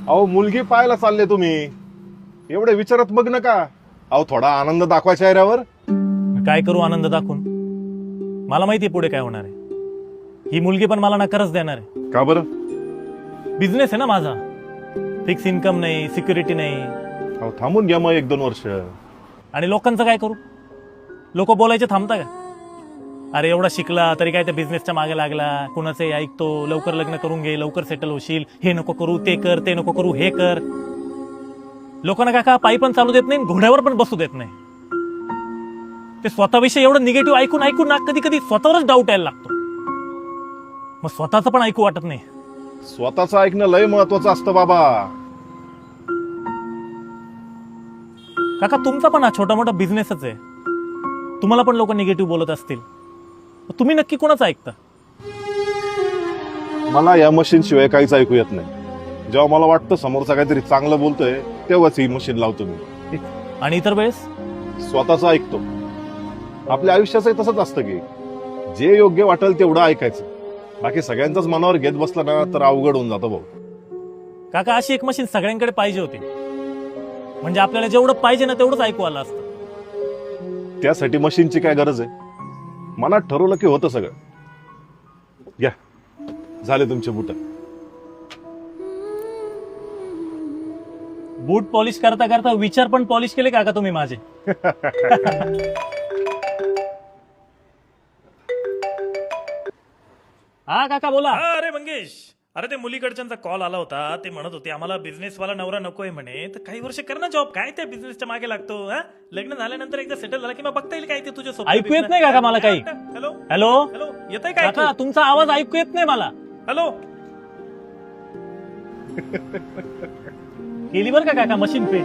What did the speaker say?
अहो मुलगी पाहायला चालले तुम्ही, एवढे विचारत मग नका. अहो थोडा आनंद दाखवा चेहऱ्यावर. काय करू आनंद दाखवून? मला माहितीये पुढे काय होणार आहे. ही मुलगी पण मला नकारच देणार आहे. का बरं? बिझनेस आहे ना माझा, फिक्स इन्कम नाही, सिक्युरिटी नाही. अहो थांबून घ्या मग 1-2 वर्ष. आणि लोकांचं काय करू? लोक बोलायचे थांबता का? अरे एवढा शिकला तरी काय त्या बिझनेसच्या मागे लागला, कुणाचंही ऐकतो, लवकर लग्न करून घे, लवकर सेटल होशील, हे नको करू, ते कर, ते नको करू, हे कर. लोकांना काका पायी पण चालू देत नाही, घोड्यावर पण बसू देत नाही. ते स्वतःविषयी एवढं निगेटिव्ह ऐकून ऐकून ना कधी कधी स्वतःवरच डाऊट यायला लागतो. मग स्वतःचं पण ऐकू वाटत नाही. स्वतःचं ऐकणं लय महत्वाचं असतं बाबा. काका तुमचा पण हा छोटा मोठा बिझनेसच आहे. तुम्हाला पण लोक निगेटिव्ह बोलत असतील, तुम्ही नक्की कोणाचं ऐकता? मला या मशीन शिवाय काहीच ऐकू येत नाही. जेव्हा मला वाटतं समोरचा काहीतरी चांगलं बोलतोय तेव्हाच ही मशीन लावतो मी. आणि इतर वेळेस स्वतःच ऐकतो. आपल्या आयुष्याचं तसंच असतं की जे योग्य वाटेल तेवढं ऐकायचं, बाकी सगळ्यांचाच मनावर घेत बसला ना तर अवघड होऊन जातं भाऊ. काका अशी एक मशीन सगळ्यांकडे पाहिजे होती, म्हणजे आपल्याला जेवढं पाहिजे ना तेवढंच ऐकू आलं असतं. त्यासाठी मशीनची काय गरज आहे? मनात ठरवलं की होतं सगळं. घ्या, झाले तुमचे बूट. बूट पॉलिश करता करता विचार पण पॉलिश केले काका तुम्ही माझे. हा काका बोला. अरे मंगेश, अरे ते मुलीकडच्यांचा कॉल आला होता. ते म्हणत होते आम्हाला बिझनेस वाला नवरा नकोय म्हणे, तर काही वर्ष कर ना जॉब. काय त्या बिझनेसच्या मागे लागतो? लग्न झाल्यानंतर एकदा सेटल झाला की मग बघता येईल काय ते तुझ्या सोबत. ऐकू येत नाही काका मला काही. हॅलो हॅलो हॅलो, येतंय काय? काका तुमचा आवाज ऐकू येत नाही मला. हॅलो, केली बरं का काका मशीन फिट.